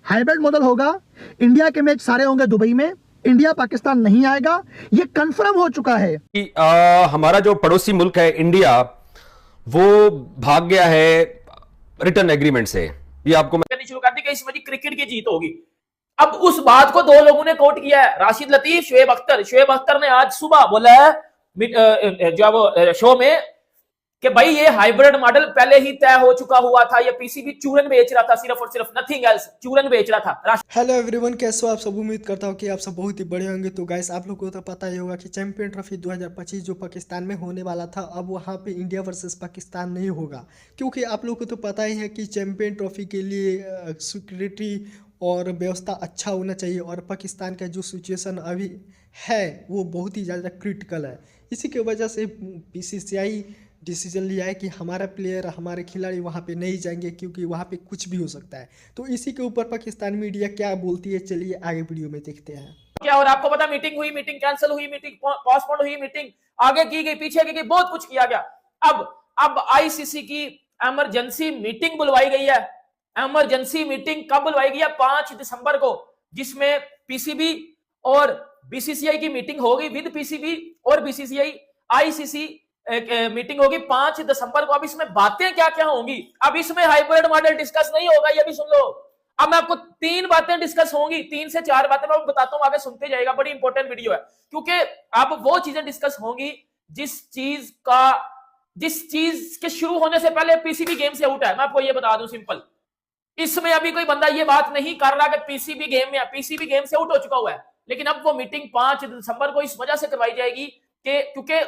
Hybrid model होगा। India के match सारे होंगे दुबई में, इंडिया पाकिस्तान नहीं आएगा, ये कंफर्म हो चुका है कि हमारा जो पड़ोसी मुल्क है इंडिया, वो भाग गया है रिटर्न एग्रीमेंट से। ये आपको करनी शुरू कर दी कि इस बार क्रिकेट की जीत होगी। अब उस बात को दो लोगों ने कोट किया है, राशिद लतीफ, शुएब अख्तर। शुएब अख्तर ने आज सुबह बोला है जो वो शो में कि भाई ये हाइब्रिड मॉडल पहले ही तय हो चुका हुआ था, ये पीसीबी चूरन बेच रहा था, सिर्फ और सिर्फ नथिंग एल्स, चूरन बेच रहा था। हेलो एवरीवन, कैसे हो आप सब। उम्मीद करता हूँ कि आप सब बहुत ही बड़े होंगे। तो गाइस, आप लोगों को तो पता ही होगा कि चैंपियन ट्रॉफी 2025 जो पाकिस्तान में होने वाला था, अब वहाँ पे इंडिया वर्सेस पाकिस्तान नहीं होगा, क्योंकि आप लोगों को तो पता ही है कि चैंपियन ट्रॉफी के लिए सिक्योरिटी और व्यवस्था अच्छा होना चाहिए, और पाकिस्तान का जो सिचुएशन अभी है वो बहुत ही ज़्यादा क्रिटिकल है। इसी की वजह से बीसीसीआई डिसीजन लिया है कि हमारा प्लेयर, हमारे खिलाड़ी वहाँ पे नहीं जाएंगे, क्योंकि वहाँ पे कुछ भी हो सकता है। तो इसी के ऊपर पाकिस्तान मीडिया क्या बोलती है, चलिए आगे वीडियो में देखते हैं। क्या और आपको पता, मीटिंग हुई, मीटिंग कैंसिल हुई, मीटिंग पोस्टपोन हुई, मीटिंग आगे की गई, पीछे की गई, बहुत कुछ किया गया। अब आईसीसी की इमरजेंसी मीटिंग बुलवाई गई है। इमरजेंसी मीटिंग कब बुलवाई गई है? 5 दिसंबर को, जिसमें पीसीबी और बीसीसीआई की मीटिंग होगी, विद पीसीबी और बीसीसीआई। आईसीसी मीटिंग होगी 5 दिसंबर को। अब इसमें बातें क्या क्या होंगी? अब इसमें हाइब्रिड मॉडल डिस्कस नहीं होगा, ये भी सुन लो। अब मैं आपको 3 बातें डिस्कस होंगी, 3 से 4 बातें मैं बताता हूं, आगे सुनते जाएगा। बड़ी इंपॉर्टेंट वीडियो है, क्योंकि अब वो चीजें डिस्कस होंगी जिस चीज के शुरू होने से पहले पीसीबी गेम से आउट है। मैं आपको ये बता दूं सिंपल, इसमें अभी कोई बंदा ये बात नहीं कर रहा कि पीसीबी गेम में, पीसीबी गेम से आउट हो चुका हुआ है। लेकिन अब वो मीटिंग 5 दिसंबर को इस वजह से करवाई जाएगी कि क्योंकि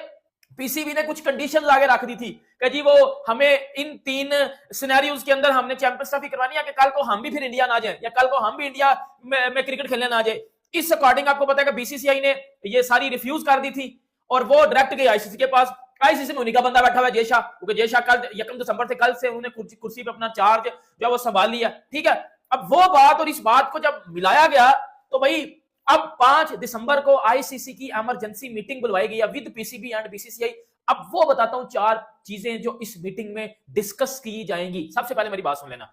पीसीबी ने कुछ कंडीशन आगे रख दी थी कि जी वो हमें इन 3 सिनेरियोज के अंदर हमने चैंपियंस ट्रॉफी करवानी है कि कल को हम भी फिर इंडिया ना जाए, या कल को हम भी इंडिया में क्रिकेट खेलने ना जाए। इस अकॉर्डिंग आपको पता है कि बीसीसीआई ने ये सारी रिफ्यूज कर दी थी, और वो डायरेक्ट गई आईसीसी के पास। आईसीसी में उन्हीं का बंदा बैठा हुआ है, जयशाह, क्योंकि जयशाह कल 1 दिसंबर से, कल से उन्होंने कुर्सी पे अपना चार्ज जो वो संभाल लिया। ठीक है, अब वो बात और इस बात को जब मिलाया गया, तो भाई अब 5 दिसंबर को आईसीसी की इमरजेंसी मीटिंग बुलवाई गई है विद पीसीबी एंड बीसीसीआई। अब वो बताता हूं 4 चीजें जो इस मीटिंग में डिस्कस की जाएंगी। सबसे पहले मेरी बात सुन लेना।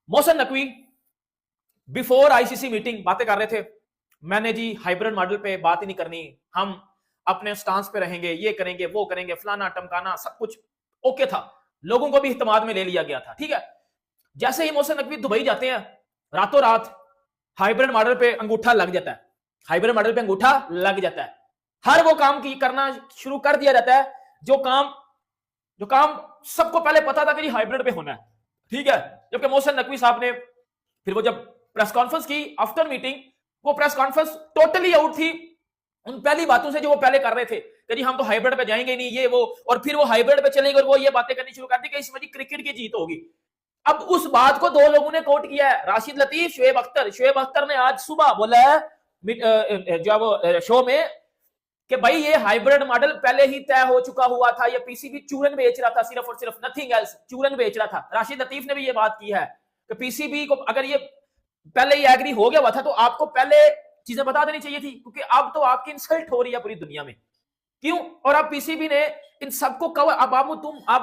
Mohsin Naqvi before ICC meeting बातें कर रहे थे, मैंने जी हाइब्रिड मॉडल पे बात ही नहीं करनी, हम अपने स्टांस पे रहेंगे, ये करेंगे, वो करेंगे, फलाना टमकाना, सब कुछ ओके था, लोगों को भी इत्तेमाद में ले लिया गया था। ठीक है, जैसे ही मोहसिन नकवी दुबई जाते हैं, रातों रात हाइब्रिड मॉडल पे अंगूठा लग जाता है। हाइब्रिड मॉडल पे अंगूठा लग जाता है, हर वो काम की करना शुरू कर दिया जाता है जो काम सबको पहले पता था कि हाइब्रिड पे होना है। ठीक है, जबकि मोहसिन नकवी साहब ने फिर वो जब प्रेस कॉन्फ्रेंस की आफ्टर मीटिंग, वो प्रेस कॉन्फ्रेंस टोटली आउट थी उन पहली बातों से जो वो पहले कर रहे थे कि हम तो हाइब्रिड पे जाएंगे नहीं, ये वो, और फिर वो हाइब्रिड पे चलेंगे और वो ये बातें करनी शुरू कर दी कि इस बार क्रिकेट की जीत होगी। अब उस बात को 2 लोगों ने कोट किया है, राशिद लतीफ, शुएब अख्तर। शुएब अख्तर ने आज सुबह बोला है जो वो शो में कि भाई ये हाइब्रिड मॉडल पहले ही तय हो चुका हुआ था, ये पीसीबी चूरन बेच रहा था, सिर्फ और सिर्फ नथिंग एल्स, चूरन बेच रहा था। राशिद लतीफ ने भी ये बात की है कि पीसीबी को अगर ये पहले ही एग्री हो गया हुआ था तो आपको पहले चीजें बता देनी चाहिए थी, क्योंकि अब तो आपकी इंसल्ट हो रही है पूरी दुनिया में। क्यों? और अब पीसीबी ने इन सबको कवर, अब आप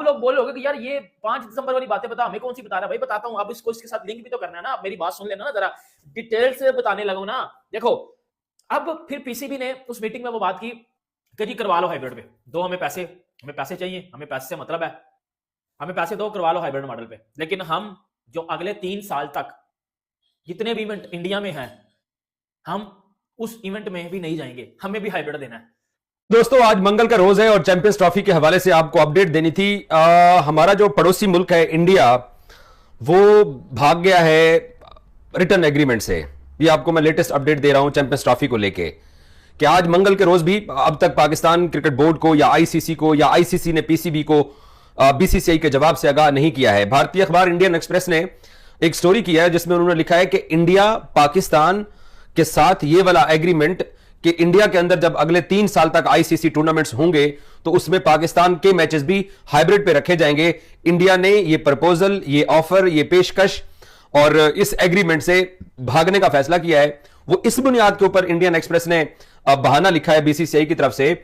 लोग बोलोगे कि यार ये 5 दिसंबर वाली बातें बता, हमें कौन सी बता रहा है? भाई बताता हूं, अब इसको इसके साथ लिंक भी तो करना है ना। मेरी बात सुन लेना ना, जरा डिटेल से बताने लगो ना। देखो, अब फिर पीसीबी ने उस मीटिंग में वो बात की कि जी करवा लो हाइब्रिड पे, दो हमें पैसे चाहिए, हमें पैसे से मतलब है, हमें पैसे दो, करवा लो हाइब्रिड मॉडल पे। लेकिन हम जो अगले 3 साल तक जितने भी इवेंट इंडिया में हैं, हम उस इवेंट में भी नहीं जाएंगे, हमें भी हाइब्रिड देना है। दोस्तों, आज मंगल का रोज है और चैंपियंस ट्रॉफी के हवाले से आपको अपडेट देनी थी। हमारा जो पड़ोसी मुल्क है इंडिया, वो भाग गया है रिटर्न एग्रीमेंट से। ये आपको मैं लेटेस्ट अपडेट दे रहा हूं चैंपियंस ट्रॉफी को लेके, कि आज मंगल के रोज भी अब तक पाकिस्तान क्रिकेट बोर्ड को या आईसीसी को या आईसीसी ने पीसीबी को बीसीसीआई के जवाब से आगाह नहीं किया है। भारतीय अखबार इंडियन एक्सप्रेस ने एक स्टोरी किया है जिसमें उन्होंने लिखा है कि इंडिया पाकिस्तान के साथ ये वाला एग्रीमेंट कि इंडिया के अंदर जब अगले 3 साल तक आईसीसी टूर्नामेंट्स होंगे तो उसमें पाकिस्तान के मैचेस भी हाइब्रिड पे रखे जाएंगे। इंडिया ने ये प्रपोजल, ये ऑफर, ये पेशकश और इस एग्रीमेंट से भागने का फैसला किया है। वो इस बुनियाद के ऊपर इंडियन एक्सप्रेस ने बहाना लिखा है बीसीसीआई की तरफ से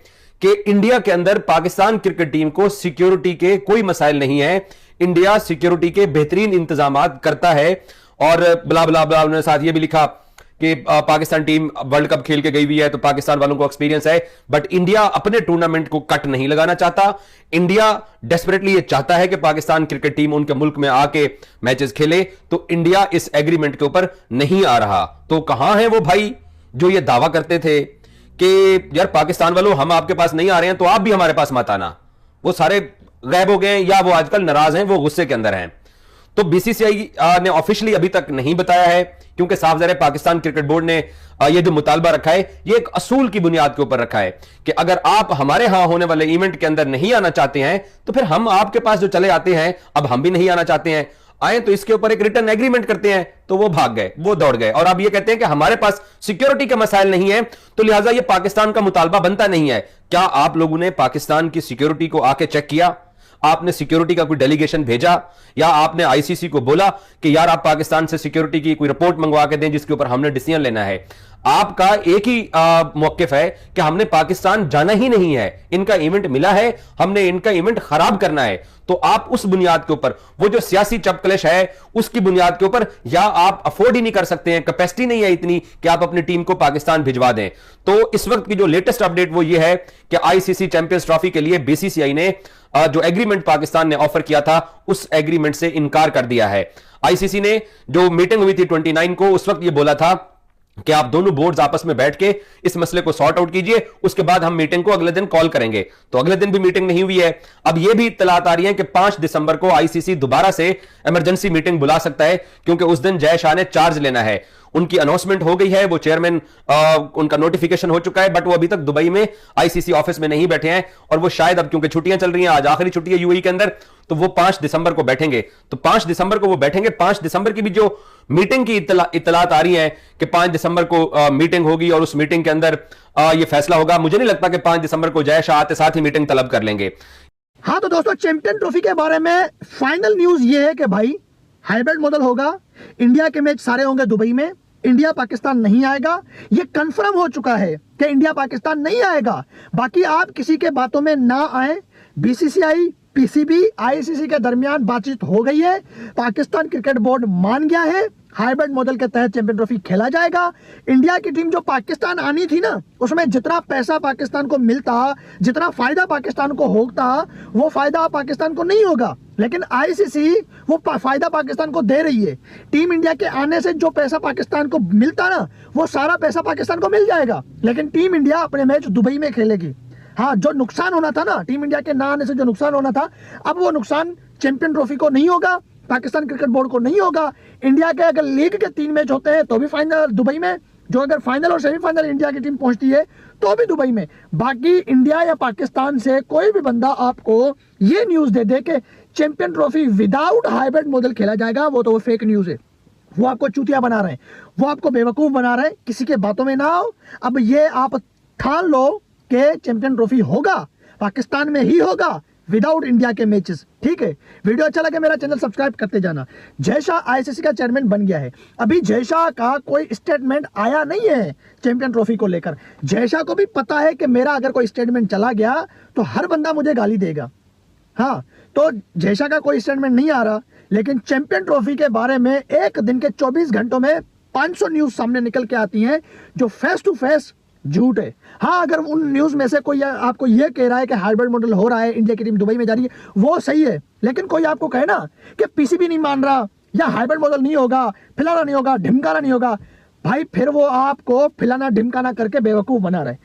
कि इंडिया के अंदर पाकिस्तान क्रिकेट टीम को सिक्योरिटी के कोई मसाइल नहीं है, इंडिया सिक्योरिटी के बेहतरीन इंतजाम करता है और ब्ला ब्ला ब्ला, उन्होंने साथ ये भी लिखा कि पाकिस्तान टीम वर्ल्ड कप खेल के गई हुई है तो पाकिस्तान वालों को एक्सपीरियंस है, बट इंडिया अपने टूर्नामेंट को कट नहीं लगाना चाहता। इंडिया डेस्परेटली ये चाहता है कि पाकिस्तान क्रिकेट टीम उनके मुल्क में आके मैचेस खेले, तो इंडिया इस एग्रीमेंट के ऊपर नहीं आ रहा। तो कहां है वो भाई जो ये दावा करते थे कि यार पाकिस्तान वालों हम आपके पास नहीं आ रहे हैं तो आप भी हमारे पास मत आना? वो सारे गायब हो गए हैं या वो आजकल नाराज हैं, वो गुस्से के अंदर हैं। तो बीसीसीआई ने ऑफिशियली अभी तक नहीं बताया है, क्योंकि साफ ज़ाहिर है पाकिस्तान क्रिकेट बोर्ड ने ये जो मुतालबा रखा है ये एक असूल की बुनियाद के ऊपर रखा है कि अगर आप हमारे यहां होने वाले इवेंट के अंदर नहीं आना चाहते हैं तो फिर हम आपके पास जो चले आते हैं, अब हम भी नहीं आना चाहते हैं, आए तो इसके ऊपर एक रिटर्न एग्रीमेंट करते हैं। तो वो भाग गए, वो दौड़ गए, और अब ये कहते हैं कि हमारे पास सिक्योरिटी के मसाइल नहीं है, तो लिहाजा ये पाकिस्तान का मुतालबा बनता नहीं है। क्या आप लोगों ने पाकिस्तान की सिक्योरिटी को आके चेक किया? आपने सिक्योरिटी का कोई डेलीगेशन भेजा या आपने आईसीसी को बोला कि यार आप पाकिस्तान से सिक्योरिटी की कोई रिपोर्ट मंगवा के दें जिसके ऊपर हमने डिसीजन लेना है? आपका एक ही मौकिफ है कि हमने पाकिस्तान जाना ही नहीं है, इनका इवेंट मिला है, हमने इनका इवेंट खराब करना है। तो आप उस बुनियाद के ऊपर, वो जो सियासी चपकलेश है उसकी बुनियाद के ऊपर, या आप अफोर्ड ही नहीं कर सकते हैं, कैपेसिटी नहीं है इतनी कि आप अपनी टीम को पाकिस्तान भिजवा दें। तो इस वक्त की जो लेटेस्ट अपडेट वो ये है कि आईसीसी चैंपियंस ट्रॉफी के लिए बीसीसीआई ने जो एग्रीमेंट पाकिस्तान ने ऑफर किया था उस एग्रीमेंट से इनकार कर दिया है। आईसीसी ने जो मीटिंग हुई थी 29 को, उस वक्त ये बोला था कि आप दोनों बोर्ड्स आपस में बैठ के इस मसले को सॉर्ट आउट कीजिए, उसके बाद हम मीटिंग को अगले दिन कॉल करेंगे। तो अगले दिन भी मीटिंग नहीं हुई है। अब यह भी इत्तलात आ रही है कि 5 दिसंबर को आईसीसी दोबारा से इमरजेंसी मीटिंग बुला सकता है, क्योंकि उस दिन जय शाह ने चार्ज लेना है। उनकी अनाउंसमेंट हो गई है, वो चेयरमैन उनका नोटिफिकेशन हो चुका है, बट वो अभी तक दुबई में आईसीसी ऑफिस में नहीं बैठे हैं, और वो शायद अब क्योंकि छुट्टियां चल रही हैं, आज आखिरी छुट्टी है यूएई के अंदर, तो वो 5 दिसंबर को बैठेंगे। तो 5 दिसंबर को वो बैठेंगे। 5 दिसंबर की भी जो मीटिंग की इत्तलात आ रही है कि 5 दिसंबर को मीटिंग होगी और उस मीटिंग के अंदर ये फैसला होगा। मुझे नहीं लगता कि 5 दिसंबर को जय शाह आते साथ ही मीटिंग तलब कर लेंगे। हाँ, तो दोस्तों चैंपियन ट्रॉफी के बारे में फाइनल न्यूज ये है कि भाई हाइब्रिड मॉडल होगा, इंडिया के मैच सारे होंगे दुबई में, इंडिया पाकिस्तान नहीं आएगा। ये कंफर्म हो चुका है कि इंडिया पाकिस्तान नहीं आएगा। बाकी आप किसी के बातों में ना आए। बीसीसीआई, पीसीबी, आईसीसी के दरमियान बातचीत हो गई है, पाकिस्तान क्रिकेट बोर्ड मान गया है, हाइब्रिड मॉडल के तहत चैंपियन ट्रॉफी खेला जाएगा। इंडिया की टीम जो पाकिस्तान आनी थी ना, उसमें जितना पैसा पाकिस्तान को मिलता, जितना फायदा पाकिस्तान को होता, वो फायदा पाकिस्तान को नहीं होगा, लेकिन आईसीसी वो फायदा पाकिस्तान को दे रही है। टीम इंडिया के आने से जो पैसा पाकिस्तान को मिलता ना, वो सारा पैसा पाकिस्तान को मिल जाएगा, लेकिन टीम इंडिया अपने मैच दुबई में खेलेगी। हाँ, जो नुकसान होना था ना, टीम इंडिया के ना आने से जो नुकसान होना था, अब वो नुकसान चैंपियन ट्रॉफी को नहीं होगा, पाकिस्तान क्रिकेट बोर्ड को नहीं होगा। इंडिया के अगर लीग के 3 मैच होते हैं तो भी फाइनल दुबई में, जो अगर फाइनल और सेमीफाइनल इंडिया की टीम पहुंचती है तो भी दुबई में। बाकी इंडिया या पाकिस्तान से कोई भी बंदा आपको ये न्यूज दे दे कि champion trophy without hybrid model खेला जाएगा, वो फेक न्यूज है। वो आपको चूतिया बना रहे हैं, वो आपको बेवकूफ बना रहे हैं। किसी के बातों में ना आओ। अब ये आप ठान लो कि चैंपियन ट्रॉफी होगा, पाकिस्तान में ही होगा, विदाउट इंडिया के मैचेस। ठीक है, वीडियो अच्छा लगे मेरा चैनल सब्सक्राइब करते जाना। जय शाह आईसीसी का चेयरमैन बन गया है। अभी जय शाह का कोई स्टेटमेंट आया नहीं है चैंपियन ट्रॉफी को लेकर। जय शाह को भी पता है कि मेरा अगर कोई स्टेटमेंट चला गया तो हर बंदा मुझे गाली देगा। हाँ, तो जय शाह का कोई स्टेटमेंट नहीं आ रहा, लेकिन चैंपियन ट्रॉफी के बारे में एक दिन के 24 घंटों में 500 न्यूज सामने निकल के आती हैं जो फेस टू फेस झूठ है। हाँ, अगर उन न्यूज में से कोई आपको यह कह रहा है कि हाइब्रिड मॉडल हो रहा है, इंडिया की टीम दुबई में जा रही है, वो सही है, लेकिन कोई आपको कहे ना कि पीसीबी नहीं मान रहा या हाइब्रिड मॉडल नहीं होगा, फलाना नहीं होगा, ढिमकाना नहीं होगा, भाई फिर वो आपको फिलाना ढिमकाना करके बेवकूफ बना रहे।